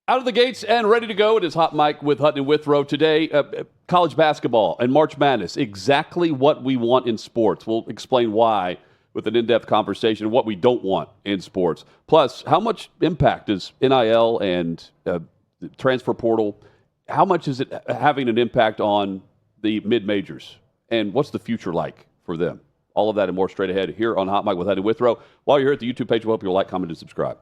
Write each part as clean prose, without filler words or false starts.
Out of the gates and ready to go. It is Hot Mike with Hutton and Withrow. Today, college basketball and March Madness. Exactly what we want in sports. We'll explain why with an in-depth conversation of what we don't want in sports. Plus, how much impact does NIL and the transfer portal, how much is it having an impact on the mid-majors? And what's the future like for them? All of that and more straight ahead here on Hot Mike with Hutton and Withrow. While you're here at the YouTube page, we hope you'll like, comment, and subscribe.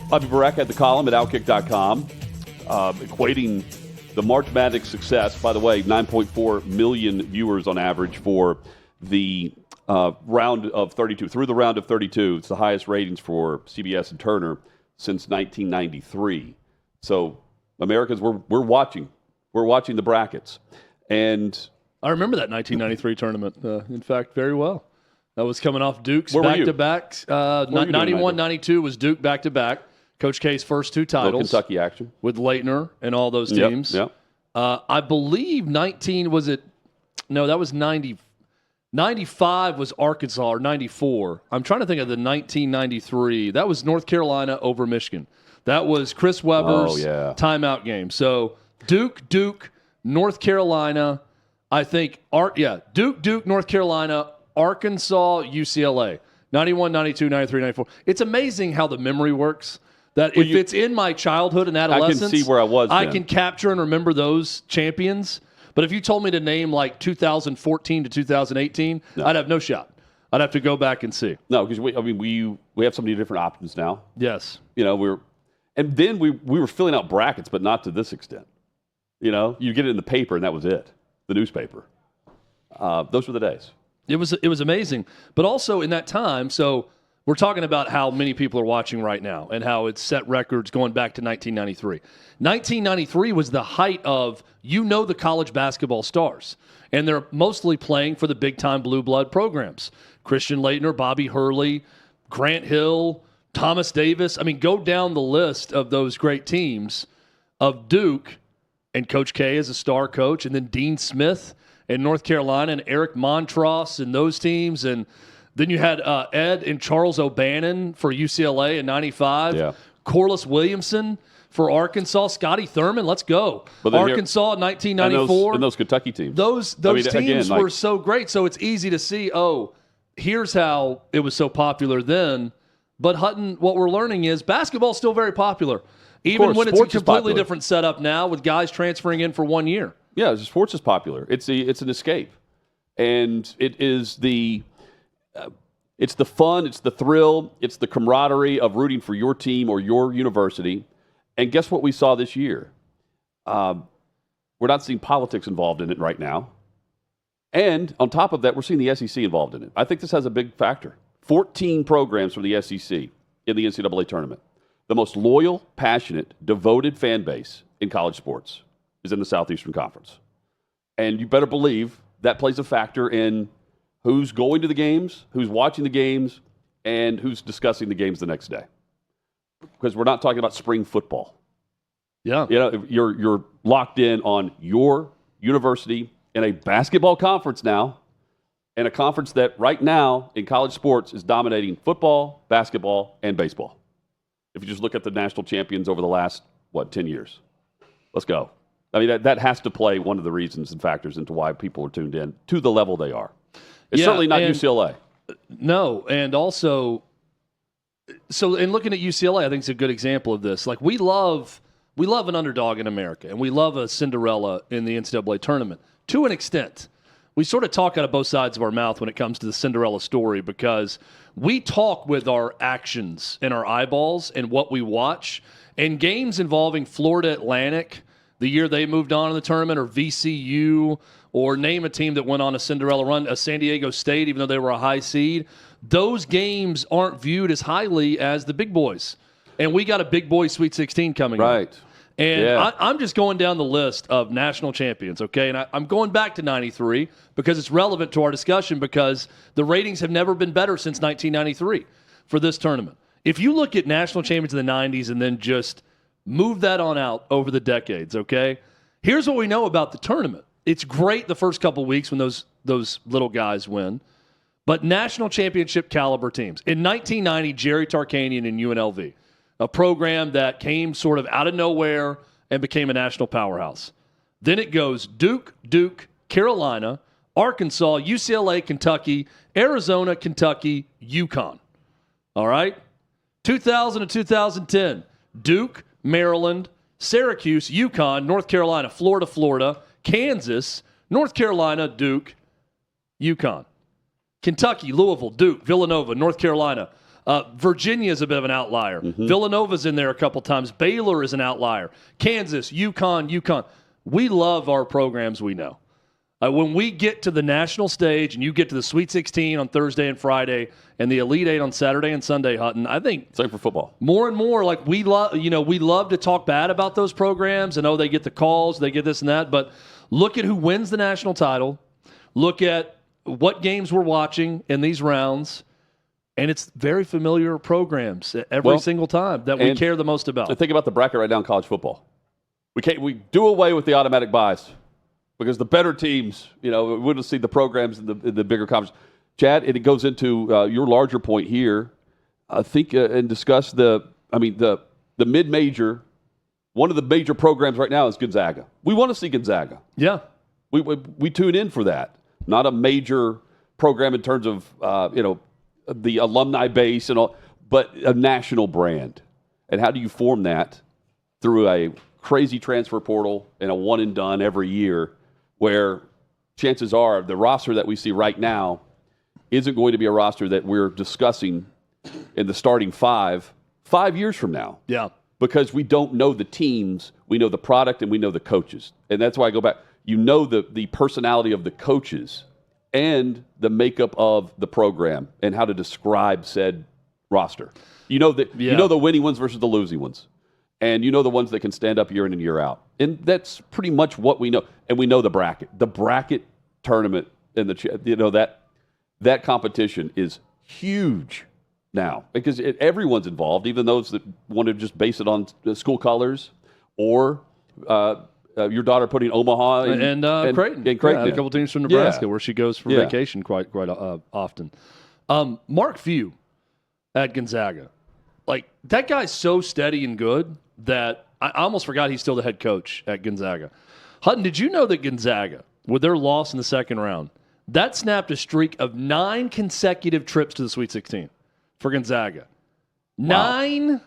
Bobby Barak at the column at OutKick.com, equating the March Madness success. By the way, 9.4 million viewers on average for the round of 32. Through the round of 32, it's the highest ratings for CBS and Turner since 1993. So Americans, we're watching. We're watching the brackets. And I remember that 1993 tournament, in fact, very well. That was coming off Duke's Where were you? back-to-backs. 91-92 was Duke back-to-back. Coach K's first two titles. Kentucky action. With Leitner and all those teams. Yep. I believe 19, was it? No, that was 90. 95 was Arkansas, or 94. I'm trying to think of the 1993. That was North Carolina over Michigan. That was Chris Webber's timeout game. So Duke, North Carolina, I think. Duke, North Carolina, Arkansas, UCLA. 91, 92, 93, 94. It's amazing how the memory works. That if it's in my childhood and adolescence, I can see where I was. I can capture and remember those champions. But if you told me to name like 2014 to 2018, I'd have no shot. I'd have to go back and see. No, because we have so many different options now. Yes. You know, then we were filling out brackets, but not to this extent. You know, you get it in the paper and that was it, the newspaper. Those were the days. It was amazing. But also in that time, so we're talking about how many people are watching right now and how it's set records going back to 1993. 1993 was the height of, the college basketball stars. And they're mostly playing for the big-time blue blood programs. Christian Laettner, Bobby Hurley, Grant Hill, Thomas Davis. I mean, go down the list of those great teams of Duke and Coach K as a star coach, and then Dean Smith in North Carolina and Eric Montross and those teams. And then you had Ed and Charles O'Bannon for UCLA in 95. Yeah. Corliss Williamson for Arkansas. Scotty Thurman, let's go. Arkansas in 1994. And those Kentucky teams. Those teams were so great. So it's easy to see, here's how it was so popular then. But Hutton, what we're learning is basketball's still very popular. Even when it's a completely different setup now with guys transferring in for 1 year. Yeah, sports is popular. It's an escape. And it is it's the fun, it's the thrill, it's the camaraderie of rooting for your team or your university. And guess what we saw this year? We're not seeing politics involved in it right now. And on top of that, we're seeing the SEC involved in it. I think this has a big factor. 14 programs from the SEC in the NCAA tournament. The most loyal, passionate, devoted fan base in college sports is in the Southeastern Conference. And you better believe that plays a factor in who's going to the games, who's watching the games, and who's discussing the games the next day. Because we're not talking about spring football. Yeah. You're locked in on your university in a basketball conference now, and a conference that right now in college sports is dominating football, basketball, and baseball. If you just look at the national champions over the last, 10 years. Let's go. I mean, that has to play one of the reasons and factors into why people are tuned in to the level they are. It's certainly not UCLA. No, and also, so in looking at UCLA, I think it's a good example of this. Like, we love an underdog in America, and we love a Cinderella in the NCAA tournament to an extent. We sort of talk out of both sides of our mouth when it comes to the Cinderella story because we talk with our actions and our eyeballs and what we watch. And games involving Florida Atlantic, the year they moved on in the tournament, or VCU, or name a team that went on a Cinderella run, a San Diego State, even though they were a high seed, those games aren't viewed as highly as the big boys. And we got a big boy Sweet 16 coming up. Right. And I'm just going down the list of national champions, okay? And I'm going back to 93 because it's relevant to our discussion because the ratings have never been better since 1993 for this tournament. If you look at national champions in the 90s and then just move that on out over the decades, okay? Here's what we know about the tournament. It's great the first couple weeks when those little guys win. but national championship caliber teams. In 1990, Jerry Tarkanian and UNLV, a program that came sort of out of nowhere and became a national powerhouse. Then it goes Duke, Carolina, Arkansas, UCLA, Kentucky, Arizona, Kentucky, UConn. All right? 2000 to 2010, Duke, Maryland, Syracuse, UConn, North Carolina, Florida, Kansas, North Carolina, Duke, UConn. Kentucky, Louisville, Duke, Villanova, North Carolina. Virginia is a bit of an outlier. Villanova's in there a couple times. Baylor is an outlier. Kansas, UConn. We love our programs we know. When we get to the national stage and you get to the Sweet 16 on Thursday and Friday and the Elite Eight on Saturday and Sunday, Hutton, I think same for football. More and more, like we love to talk bad about those programs and they get the calls, they get this and that. But look at who wins the national title. Look at what games we're watching in these rounds. And it's very familiar programs every single time that we care the most about. And think about the bracket right now in college football. We do away with the automatic bias because the better teams, we wouldn't see the programs in the bigger conference. Chad, and it goes into your larger point here. I think and discuss the mid-major. One of the major programs right now is Gonzaga. We want to see Gonzaga. Yeah, we tune in for that. Not a major program in terms of the alumni base and all, but a national brand. And how do you form that through a crazy transfer portal and a one and done every year, where chances are the roster that we see right now isn't going to be a roster that we're discussing in the starting 5 years from now. Yeah. Because we don't know the teams, we know the product, and we know the coaches. And that's why I go back. You know the personality of the coaches and the makeup of the program and how to describe said roster. You know the winning ones versus the losing ones. And you know the ones that can stand up year in and year out. And that's pretty much what we know. And we know the bracket. The bracket tournament and that competition is huge now because everyone's involved, even those that want to just base it on school colors or your daughter putting Omaha and Creighton. And Creighton. A couple teams from Nebraska where she goes for vacation quite often. Mark Few at Gonzaga. Like, that guy's so steady and good that I almost forgot he's still the head coach at Gonzaga. Hutton, did you know that Gonzaga, with their loss in the second round, that snapped a streak of 9 consecutive trips to the Sweet 16 for Gonzaga? Wow. 9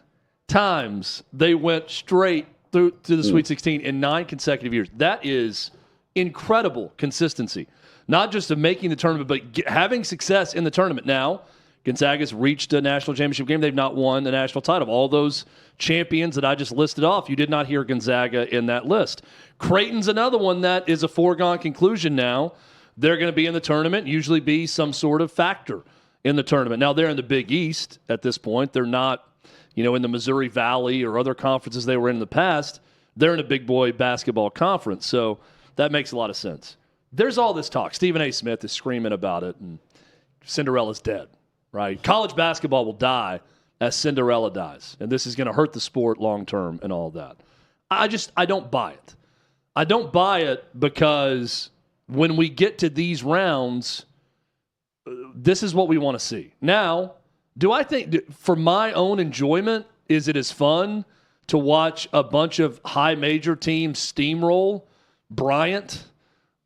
times they went straight through to the Sweet 16 in 9 consecutive years. That is incredible consistency. Not just of making the tournament, but having success in the tournament. Now, Gonzaga's reached a national championship game. They've not won the national title. All those champions that I just listed off, you did not hear Gonzaga in that list. Creighton's another one that is a foregone conclusion now. They're going to be in the tournament, usually be some sort of factor in the tournament. Now, they're in the Big East at this point. They're not, in the Missouri Valley or other conferences they were in the past. They're in a big boy basketball conference, so that makes a lot of sense. There's all this talk. Stephen A. Smith is screaming about it, and Cinderella's dead. Right? College basketball will die as Cinderella dies, and this is going to hurt the sport long term and all that. I don't buy it. I don't buy it because when we get to these rounds, this is what we want to see. Now, do I think, for my own enjoyment, is it as fun to watch a bunch of high major teams steamroll Bryant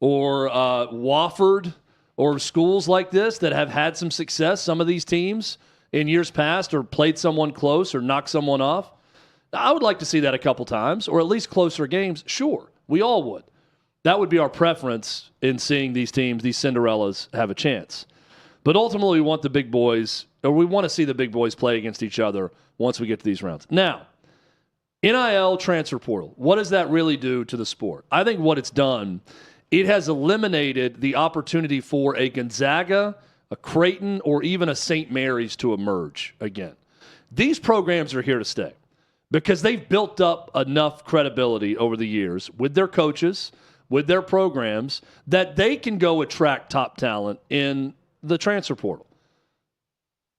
or Wofford or schools like this that have had some success, some of these teams in years past, or played someone close or knocked someone off? I would like to see that a couple times, or at least closer games. Sure, we all would. That would be our preference in seeing these teams, these Cinderellas, have a chance. But ultimately, we want the big boys, or we want to see the big boys play against each other once we get to these rounds. Now, NIL transfer portal, what does that really do to the sport? I think what it's done, it has eliminated the opportunity for a Gonzaga, a Creighton, or even a St. Mary's to emerge again. These programs are here to stay because they've built up enough credibility over the years with their coaches, with their programs, that they can go attract top talent in the transfer portal.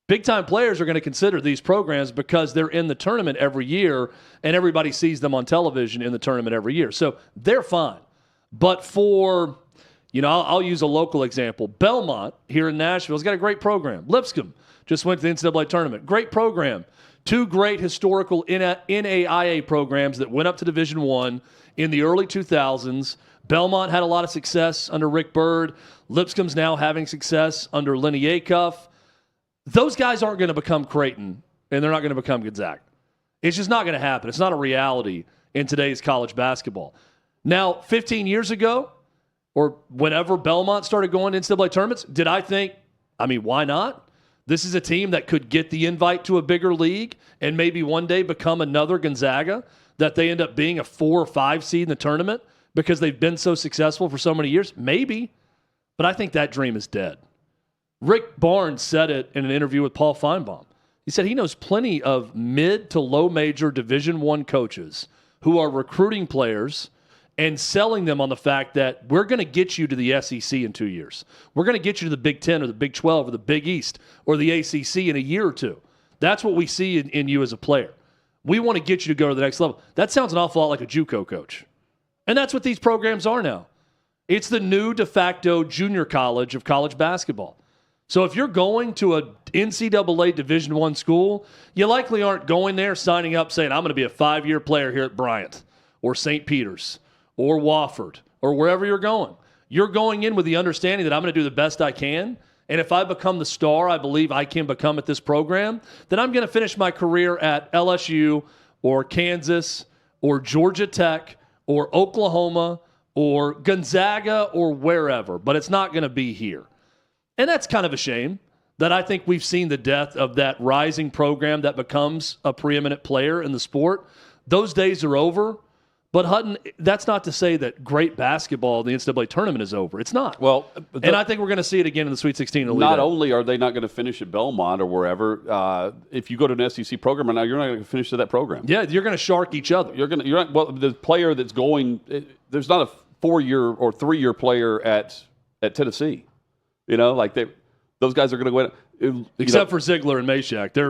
Big-time players are going to consider these programs because they're in the tournament every year, and everybody sees them on television in the tournament every year. So they're fine. But for, I'll use a local example. Belmont here in Nashville has got a great program. Lipscomb just went to the NCAA tournament. Great program. Two great historical NAIA programs that went up to Division I in the early 2000s. Belmont had a lot of success under Rick Byrd. Lipscomb's now having success under Lenny Acuff. Those guys aren't going to become Creighton, and they're not going to become Gonzaga. It's just not going to happen. It's not a reality in today's college basketball. Now, 15 years ago, or whenever Belmont started going to NCAA tournaments, did I think, why not? This is a team that could get the invite to a bigger league and maybe one day become another Gonzaga, that they end up being a 4 or 5 seed in the tournament because they've been so successful for so many years? Maybe. But I think that dream is dead. Rick Barnes said it in an interview with Paul Feinbaum. He said he knows plenty of mid to low major Division I coaches who are recruiting players and selling them on the fact that we're going to get you to the SEC in 2 years. We're going to get you to the Big 10 or the Big 12 or the Big East or the ACC in a year or two. That's what we see in you as a player. We want to get you to go to the next level. That sounds an awful lot like a JUCO coach. And that's what these programs are now. It's the new de facto junior college of college basketball. So if you're going to a NCAA Division I school, you likely aren't going there signing up saying, I'm going to be a 5-year player here at Bryant or St. Peter's or Wofford or wherever you're going. You're going in with the understanding that I'm going to do the best I can, and if I become the star I believe I can become at this program, then I'm going to finish my career at LSU or Kansas or Georgia Tech or Oklahoma or Gonzaga or wherever, but it's not going to be here. And that's kind of a shame that I think we've seen the death of that rising program that becomes a preeminent player in the sport. Those days are over. But Hutton, that's not to say that great basketball, the NCAA tournament, is over. It's not. Well, and I think we're going to see it again in the Sweet 16. Not only are they not going to finish at Belmont or wherever, if you go to an SEC program right now, you're not going to finish to that program. Yeah, you're going to shark each other. You're not. Well, the player that's going, there's not a 4-year or 3-year player at Tennessee. Those guys are going to go. Except for Ziegler and Meshack, they're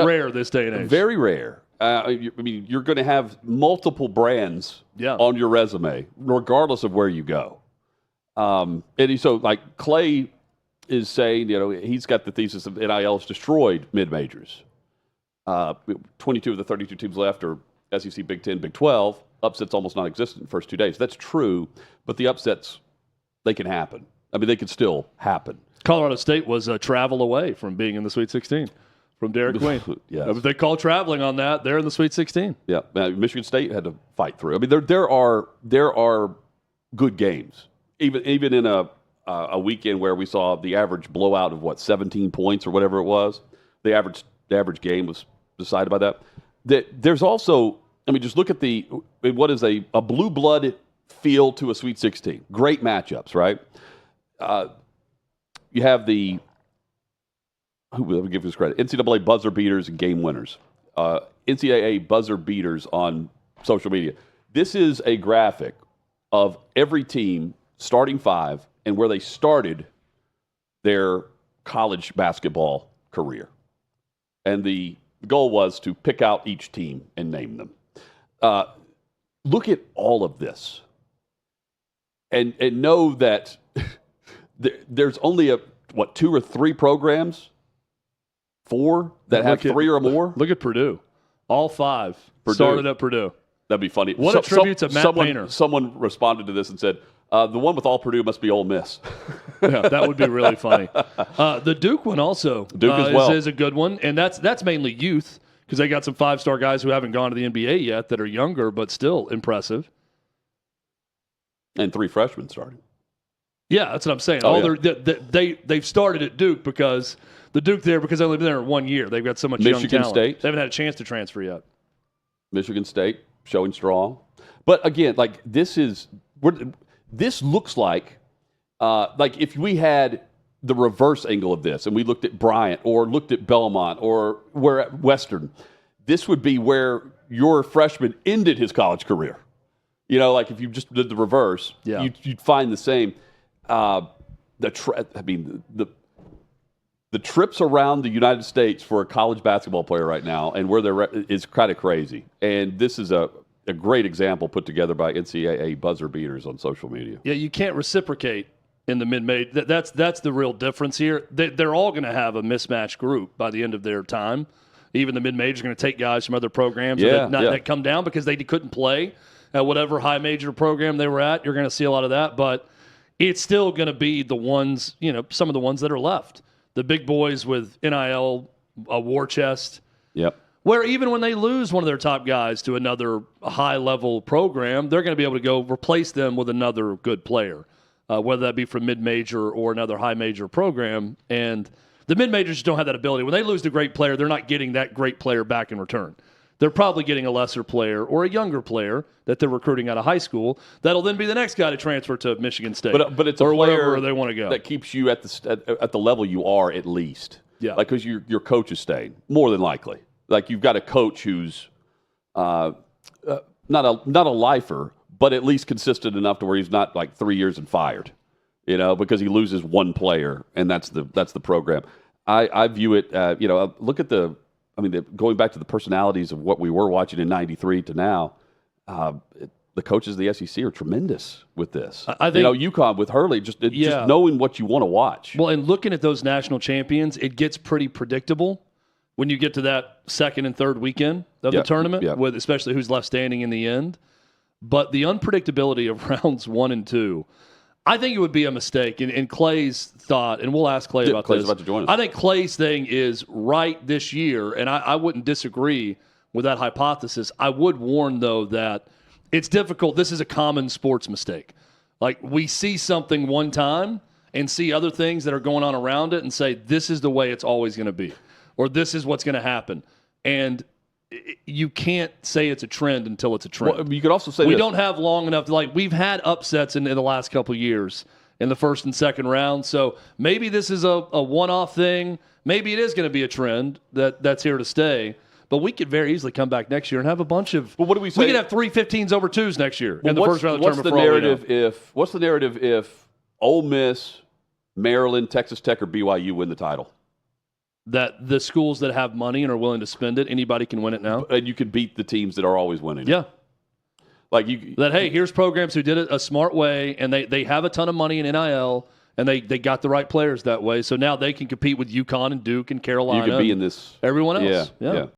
rare this day and age. Very rare. You're going to have multiple brands on your resume, regardless of where you go. Clay is saying, he's got the thesis of NIL has destroyed mid-majors. 22 of the 32 teams left are SEC, Big 10, Big 12. Upsets almost non-existent in the first 2 days. That's true, but the upsets, they can happen. They can still happen. Colorado State was a travel away from being in the Sweet 16. From Derek Queen. Yes. If they call traveling on that, they're in the Sweet 16. Yeah, Michigan State had to fight through. There are good games. Even in a weekend where we saw the average blowout of 17 points or whatever it was, the average game was decided by that. There's also, just look at what is a blue blood feel to a Sweet 16. Great matchups, right? You have the. Let me give this credit. NCAA buzzer beaters and game winners. NCAA buzzer beaters on social media. This is a graphic of every team starting 5 and where they started their college basketball career. And the goal was to pick out each team and name them. Look at all of this. And know that there's only 2 or 3 programs 4 that have 3 or more? Look at Purdue. All 5 started at Purdue. That'd be funny. What a tribute to Matt Painter. Someone responded to this and said, the one with all Purdue must be Ole Miss. Yeah, that would be really funny. The Duke one also is a good one, and that's mainly youth because they got some 5-star guys who haven't gone to the NBA yet that are younger but still impressive. And 3 freshmen starting. Yeah, that's what I'm saying. They've started at Duke because – the Duke there, because they've only been there 1 year. They've got so much young talent. Michigan State. They haven't had a chance to transfer yet. Michigan State showing strong. But again, this looks like if we had the reverse angle of this and we looked at Bryant or looked at Belmont or where at Western, this would be where your freshman ended his college career. If you just did the reverse, you'd find the same. The trips around the United States for a college basketball player right now and where they're is kind of crazy. And this is a a great example put together by NCAA buzzer beaters on social media. Yeah, you can't reciprocate in the mid-major. That's the real difference here. They're all going to have a mismatched group by the end of their time. Even the mid-major are going to take guys from other programs that come down because they couldn't play at whatever high major program they were at. You're going to see a lot of that, but it's still going to be the ones, some of the ones that are left. The big boys with NIL, a war chest. Yep. Where even when they lose one of their top guys to another high-level program, they're going to be able to go replace them with another good player, whether that be from mid-major or another high-major program. And the mid-majors don't have that ability. When they lose a great player, they're not getting that great player back in return. They're probably getting a lesser player or a younger player that they're recruiting out of high school that'll then be the next guy to transfer to Michigan State. But it's a or player wherever they want to go. that keeps you at the level you are at least. Yeah. Like, because your coach is staying, more than likely. Like, you've got a coach who's not a lifer, but at least consistent enough to where he's not like 3 years and fired, because he loses one player, and that's the program. I view it, look at going back to the personalities of what we were watching in '93 to now. The coaches of the SEC are tremendous with this. I think UConn with Hurley, just knowing what you want to watch. Well, and looking at those national champions, it gets pretty predictable when you get to that second and third weekend of the tournament, with especially who's left standing in the end. But the unpredictability of rounds 1 and 2, I think it would be a mistake. And Clay's thought, and we'll ask Clay about Clay's this. About to join us. I think Clay's thing is right this year, and I wouldn't disagree with that hypothesis. I would warn, though, that it's difficult. This is a common sports mistake. Like, we see something one time and see other things that are going on around it and say, this is the way it's always going to be, or this is what's going to happen. And you can't say it's a trend until it's a trend. Well, you could also say we don't have long enough. We've had upsets in the last couple of years in the first and second round. So maybe this is a one-off thing. Maybe it is going to be a trend that's here to stay. But we could very easily come back next year and have a bunch of. Well, what do we say? We could have 3 15s over 2s next year in the first round of the tournament. What's the narrative if Ole Miss, Maryland, Texas Tech, or BYU win the title? That the schools that have money and are willing to spend it, anybody can win it now. And you can beat the teams that are always winning. Yeah. Hey, here's programs who did it a smart way, and they have a ton of money in NIL, and they got the right players that way. So now they can compete with UConn and Duke and Carolina. You can be in this. Everyone else. Yeah.